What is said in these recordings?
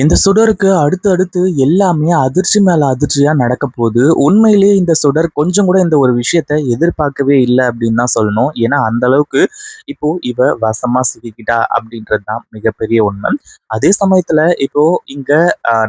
இந்த சுடருக்கு அடுத்து அடுத்து எல்லாமே அதிர்ச்சி மேல அதிர்ச்சியா நடக்க போகுது. உண்மையிலேயே இந்த சுடர் கொஞ்சம் கூட இந்த ஒரு விஷயத்த எதிர்பார்க்கவே இல்ல அப்படின்னு தான் சொல்லணும். ஏன்னா அந்த அளவுக்கு இப்போ இவ வசமா சிக்கிக்கிட்டா அப்படின்றது தான் மிகப்பெரிய உண்மை. அதே சமயத்துல இப்போ இங்க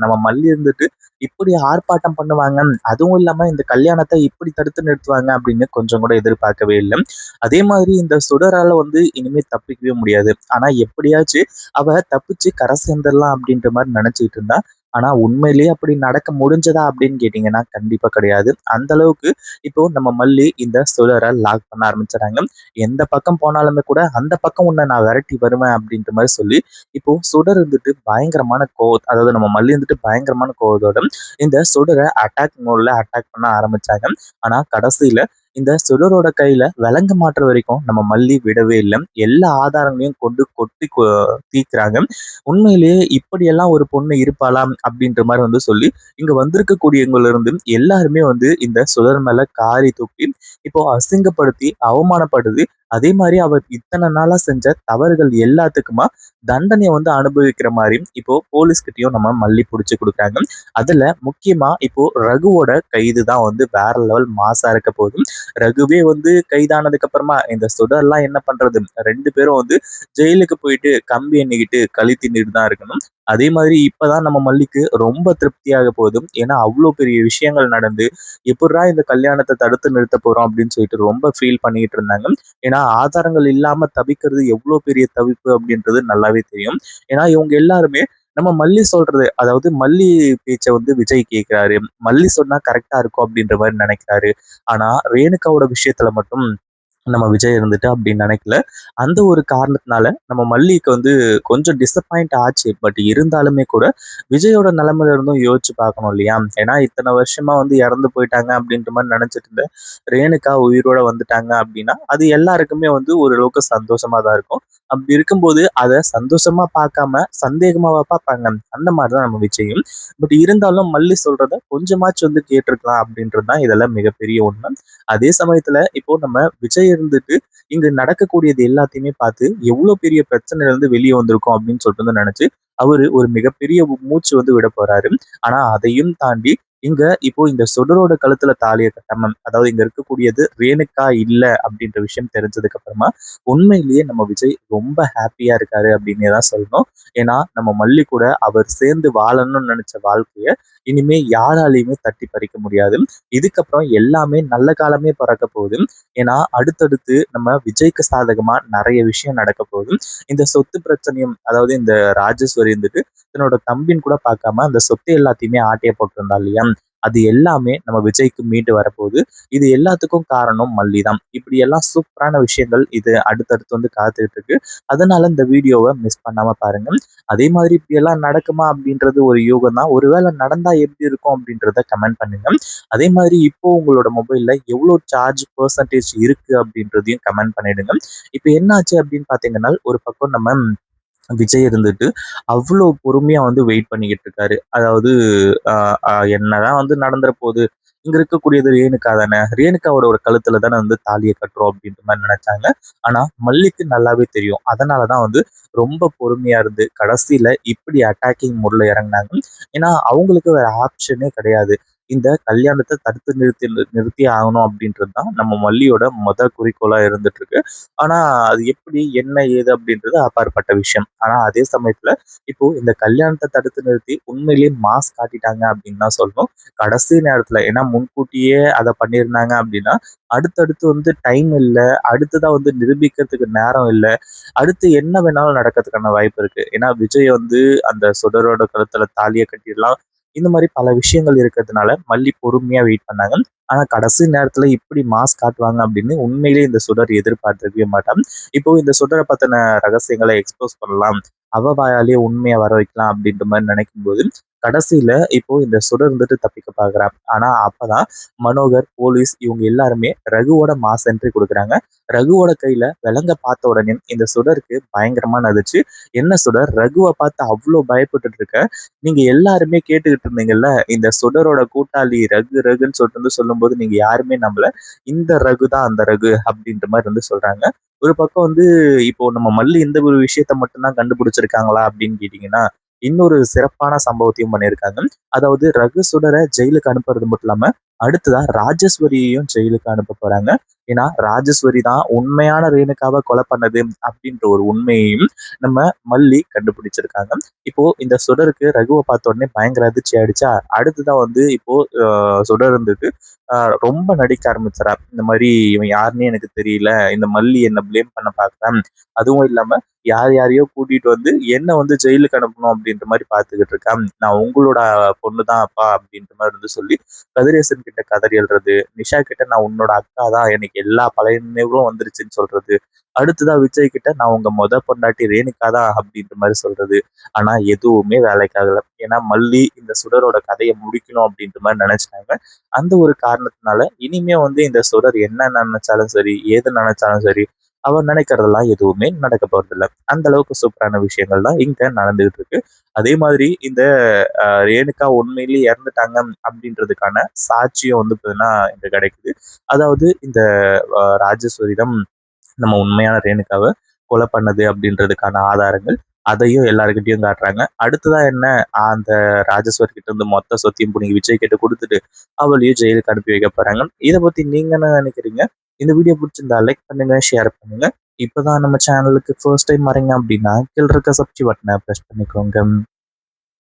நம்ம மல்லி இருந்துட்டு இப்படி ஆர்ப்பாட்டம் பண்ணுவாங்க. அதுவும் இல்லாம இந்த கல்யாணத்த இப்படி தடுத்து நிறுத்துவாங்க அப்படின்னு கொஞ்சம் கூட எதிர்பார்க்கவே இல்ல. அதே மாதிரி இந்த சுடரால இனிமே தப்பிக்கவே முடியாது. ஆனா எப்படியாச்சு அவ தப்பிச்சு கரை சேர்ந்துடலாம் அப்படின்ற மாதிரி நினைச்சிட்டு இருந்தா. ஆனா உண்மையிலேயே அப்படி நடக்க முடிஞ்சதா அப்படின்னு கேட்டீங்கன்னா கண்டிப்பா கிடையாது. அந்த அளவுக்கு இப்போ நம்ம மல்லி இந்த சுடரை லாக் பண்ண ஆரம்பிச்சுறாங்க. எந்த பக்கம் போனாலுமே கூட அந்த பக்கம் உன்னை நான் விரட்டி வருவேன் அப்படின்ற மாதிரி சொல்லி இப்போ சுடர் பயங்கரமான அதாவது நம்ம மல்லி பயங்கரமான கோவத்தோட இந்த சுடரை அட்டாக் மோட்ல அட்டாக் பண்ண ஆரம்பிச்சாங்க. ஆனா கடைசியில இந்த சுடரோட கையில விலங்கு மாட்டுற வரைக்கும் நம்ம மல்லி விடவே இல்லை. எல்லா ஆதாரங்களையும் கொண்டு கொட்டி தீக்குறாங்க. உண்மையிலேயே இப்படியெல்லாம் ஒரு பொண்ணு இருப்பாளா அப்படின்ற மாதிரி சொல்லி இங்க வந்திருக்கக்கூடியவங்கள இருந்து எல்லாருமே இந்த சுடர் மேல காரி துப்பி இப்போ அசிங்கப்படுத்தி அவமானப்படுத்தி அதே மாதிரி அவர் இத்தனை நாளா செஞ்ச தவறுகள் எல்லாத்துக்குமா தண்டனையை அனுபவிக்கிற மாதிரி இப்போ போலீஸ் கிட்டயும் நம்ம மல்லி புடிச்சு கொடுக்குறாங்க. அதுல முக்கியமா இப்போ ரகுவோட கைது தான் வேற லெவல் மாசா இருக்க போகுது. ரகுவே கைதானதுக்கு அப்புறமா இந்த சுடர்லாம் என்ன பண்றது? ரெண்டு பேரும் ஜெயிலுக்கு போயிட்டு கம்பி எண்ணிக்கிட்டு களி தின்னுட்டு தான் இருக்கணும். அதே மாதிரி இப்பதான் நம்ம மல்லிக்கு ரொம்ப திருப்தியாக போகுது. ஏன்னா அவ்வளோ பெரிய விஷயங்கள் நடந்து எப்படிடா இந்த கல்யாணத்தை தடுத்து நிறுத்த போறோம் அப்படின்னு சொல்லிட்டு ரொம்ப ஃபீல் பண்ணிட்டு இருந்தாங்க. ஏன்னா ஆதாரங்கள் இல்லாம தவிக்கிறது எவ்வளவு பெரிய தவிப்பு அப்படின்றது நல்லாவே தெரியும். ஏன்னா இவங்க எல்லாருமே நம்ம மல்லி சொல்றது, அதாவது மல்லி பேச்ச விஜய் கேட்கிறாரு. மல்லி சொன்னா கரெக்டா இருக்கும் அப்படின்ற மாதிரி நினைக்கிறாரு. ஆனா ரேணுகாவோட விஷயத்துல மட்டும் நம்ம விஜய் அப்படின்னு நினைக்கல. அந்த ஒரு காரணத்தினால நம்ம மல்லிக்கு கொஞ்சம் டிசப்பாயிண்ட் ஆச்சு. பட் இருந்தாலுமே கூட விஜயோட நிலைமையில இருந்தும் யோசிச்சு பார்க்கணும் இல்லையா? ஏன்னா இத்தனை வருஷமா இறந்து போயிட்டாங்க அப்படின்ற மாதிரி நினைச்சிட்டு இருந்த ரேணுகா உயிரோட வந்துட்டாங்க அப்படின்னா அது எல்லாருக்குமே ஓரளவுக்கு சந்தோஷமா தான் இருக்கும். அப்படி இருக்கும்போது அதை சந்தோஷமா பார்க்காம சந்தேகமாவா பார்ப்பாங்க. அந்த மாதிரிதான் நம்ம விஜயும். பட் இருந்தாலும் மல்லி சொல்றத கொஞ்சமாச்சும் கேட்டிருக்கலாம் அப்படின்றது தான் இதெல்லாம் மிகப்பெரிய உண்மை. அதே சமயத்துல இப்போ நம்ம விஜய் இங்க நடக்கக்கூடியது எல்லாத்தையுமே பார்த்து எவ்வளவு பெரிய பிரச்சனையில இருந்து வெளியே வந்திருக்கோம் அப்படின்னு சொல்லிட்டு நினைச்சு அவரு ஒரு மிகப்பெரிய மூச்சு விட போறாரு. ஆனா அதையும் தாண்டி இங்க இப்போ இந்த சுடரோட கழுத்துல தாலியை கட்டாம, அதாவது இங்க இருக்கக்கூடியது ரேணுகா இல்ல அப்படின்ற விஷயம் தெரிஞ்சதுக்கு அப்புறமா உண்மையிலேயே நம்ம விஜய் ரொம்ப ஹாப்பியா இருக்காரு அப்படின்னே தான் சொல்லணும். ஏன்னா நம்ம மல்லி கூட அவர் சேர்ந்து வாழணும்னு நினைச்ச வாழ்க்கைய இனிமே யாராலையுமே தட்டி பறிக்க முடியாது. இதுக்கப்புறம் எல்லாமே நல்ல காலமே பிறக்க போகுது. ஏன்னா அடுத்தடுத்து நம்ம விஜய்க்கு சாதகமா நிறைய விஷயம் நடக்க போகுது. இந்த சொத்து பிரச்சனையும், அதாவது இந்த ராஜேஸ்வரி தன்னோட தம்பின்னு கூட பார்க்காம அந்த சொத்து எல்லாத்தையுமே ஆட்டைய போட்டிருந்தா இல்லையா? அது எல்லாமே நம்ம விஜய்க்கு மீண்டு வரப்போகுது. இது எல்லாத்துக்கும் காரணம் மல்லி தான். இப்படி எல்லாம் சூப்பரான விஷயங்கள் இது அடுத்தடுத்து காத்துக்கிட்டு இருக்கு. அதனால இந்த வீடியோவை மிஸ் பண்ணாம பாருங்க. அதே மாதிரி இப்படி எல்லாம் நடக்குமா அப்படின்றது ஒரு யூகம் தான். ஒருவேளை நடந்தா எப்படி இருக்கும் அப்படின்றத கமெண்ட் பண்ணுங்க. அதே மாதிரி இப்போ உங்களோட மொபைல்ல எவ்வளவு சார்ஜ் பெர்சன்டேஜ் இருக்கு அப்படின்றதையும் கமெண்ட் பண்ணிடுங்க. இப்போ என்னாச்சு அப்படின்னு பாத்தீங்கன்னா, ஒரு பக்கம் நம்ம விஜய் அவ்வளோ பொறுமையா வெயிட் பண்ணிக்கிட்டு இருக்காரு. அதாவது என்னதான் நடந்துற போகுது, இங்க இருக்கக்கூடியது ரேணுகா தானே, ரேணுகாவோட ஒரு கழுத்துல தானே தாலியை கட்டுறோம் அப்படின்ற மாதிரி நினைச்சாங்க. ஆனா மல்லிக்கு நல்லாவே தெரியும். அதனாலதான் ரொம்ப பொறுமையா இருந்து கடைசியில இப்படி அட்டாக்கிங் மோட்ல இறங்குனாங்க. ஏன்னா அவங்களுக்கு வேற ஆப்ஷனே கிடையாது. இந்த கல்யாணத்தை தடுத்து நிறுத்தி ஆகணும் அப்படின்றது தான் நம்ம மல்லியோட குறிக்கோளா இருந்துட்டு இருக்கு. ஆனா அது எப்படி என்ன ஏது அப்படின்றது அப்பாற்பட்ட விஷயம். ஆனா அதே சமயத்துல இப்போ இந்த கல்யாணத்தை தடுத்து நிறுத்தி உண்மையிலேயே மாஸ் காட்டிட்டாங்க அப்படின்னு தான் சொல்லணும். கடைசி நேரத்துல, ஏன்னா முன்கூட்டியே அதை பண்ணியிருந்தாங்க அப்படின்னா அடுத்தடுத்து டைம் இல்லை, அடுத்ததான் நிரூபிக்கிறதுக்கு நேரம் இல்லை, அடுத்து என்ன வேணாலும் நடக்கிறதுக்கான வாய்ப்பு இருக்கு. ஏன்னா விஜய் அந்த சுடரோட கழுத்துல தாலியை கட்டிடலாம், இந்த மாதிரி பல விஷயங்கள் இருக்கிறதுனால மல்லி பொறுமையா வெயிட் பண்ணாங்க. ஆனா கடைசி நேரத்துல இப்படி மாஸ் காட்டுவாங்க அப்படின்னு உண்மையிலேயே இந்த சுடர் எதிர்பார்த்திருக்கவே மாட்டான். இப்போ இந்த சுடரை பத்தின ரகசியங்களை எக்ஸ்போஸ் பண்ணலாம், அவ வாயாலேயே உண்மையை வர வைக்கலாம் அப்படின்ற மாதிரி நினைக்கும் போது கடைசியில இப்போ இந்த சுடர் தப்பிக்க பாக்குறான். ஆனா அப்பதான் மனோகர், போலீஸ் இவங்க எல்லாருமே ரகுவோட மாஸ் என்ட்ரி கொடுக்குறாங்க. ரகுவோட கையில விலங்க பார்த்த உடனே இந்த சுடருக்கு பயங்கரமா நதிச்சு, என்ன சுடர் ரகுவை பார்த்து அவ்வளோ பயப்பட்டுட்டு இருக்க, நீங்க எல்லாருமே கேட்டுக்கிட்டு இருந்தீங்கல்ல இந்த சுடரோட கூட்டாளி ரகு ரகுன்னு சொல்லிட்டு சொல்லும்போது நீங்க யாருமே நம்பல, இந்த ரகு தான் அந்த ரகு அப்படின்ற மாதிரி சொல்றாங்க. ஒரு பக்கம் இப்போ நம்ம மல்லி இந்த ஒரு விஷயத்த மட்டும்தான் கண்டுபிடிச்சிருக்காங்களா அப்படின்னு கேட்டீங்கன்னா இன்னொரு சிறப்பான சம்பவத்தையும் பண்ணியிருக்காங்க. அதாவது ரகு சுடர ஜெயிலுக்கு அனுப்புறது மட்டும் இல்லாம, அடுத்ததா ராஜேஸ்வரியையும் ஜெயிலுக்கு அனுப்ப போறாங்க. ஏன்னா, ராஜேஸ்வரி தான் உண்மையான ரேணுகாவ கொலை பண்ணது அப்படின்ற ஒரு உண்மையையும் நம்ம மல்லி கண்டுபிடிச்சிருக்காங்க. இப்போ இந்த சுடருக்கு ரகுவ பார்த்த உடனே பயங்கர அதிர்ச்சி ஆயிடுச்சா, அடுத்ததா இப்போ சுடர் இருந்துட்டு ரொம்ப நடிக்க ஆரம்பிச்சுறா. இந்த மாரி இவன் யாருன்னே எனக்கு தெரியல. இந்த மல்லி என்ன ப்ளேம் பண்ண பார்க்குறான். அதுவும் இல்லாம யார் யாரையோ கூட்டிட்டு வந்து என்ன ஜெயிலுக்கு அனுப்பணும் அப்படின்ற மாரி பார்த்துக்கிட்டு இருக்கா. நான் உங்களோட பொண்ணு தான் அப்பா அப்படின்ற மாரி சொல்லி கதிரேசன் கிட்ட கதறி அழுறது. நிஷா கிட்ட நான் உன்னோட அக்கா தான். எனக்கு எல்லா பழைய நினைவுகளும் வந்துருச்சுன்னு சொல்றது. அடுத்ததா விஜய் கிட்ட நான் உங்க பொண்டாட்டி ரேணுகா தான் அப்படின்ற மாரி சொல்றது. ஆனா எதுவுமே வேலைக்கு ஆகல. ஏன்னா மல்லி இந்த சுடரோட கதைய முடிக்கணும் அப்படின்ற மாரி நினைச்சுட்டாங்க. அந்த ஒரு காரணத்தினால இனிமே இந்த சுடர் என்ன நினைச்சாலும் சரி, ஏது நினைச்சாலும் சரி, அவர் நினைக்கிறதெல்லாம் எதுவுமே நடக்க போறதில்ல. அந்த அளவுக்கு சூப்பரான விஷயங்கள் தான் இங்க நடந்துகிட்டு இருக்கு. அதே மாதிரி இந்த ரேணுகா உண்மையிலேயே இறந்துட்டாங்க அப்படின்றதுக்கான சாட்சியம் பார்த்தீங்கன்னா இங்க கிடைக்குது. அதாவது இந்த ராஜேஸ்வரி தான் நம்ம உண்மையான ரேணுகாவ கொலை பண்ணது அப்படின்றதுக்கான ஆதாரங்கள். அதையும் எல்லார்கிட்டயும் காட்டுறாங்க. அடுத்ததா என்ன, அந்த ராஜேஸ்வரி கிட்ட இருந்து மொத்த சொத்தையும் புடுங்கி விஜய் கிட்ட குடுத்துட்டு, அவளையும் ஜெயிலுக்கு அனுப்பி வைக்க போறாங்க. இத பத்தி நீங்க என்ன நினைக்கிறீங்க? இந்த வீடியோ பிடிச்சிருந்தா லைக் பண்ணுங்க, ஷேர் பண்ணுங்க. இப்பதான் நம்ம சேனலுக்கு ஃபர்ஸ்ட் டைம் வரீங்க அப்படின்னா, கீழ இருக்க சப்ஸ்கிரைப் பட்டன பிரஸ் பண்ணிக்கோங்க.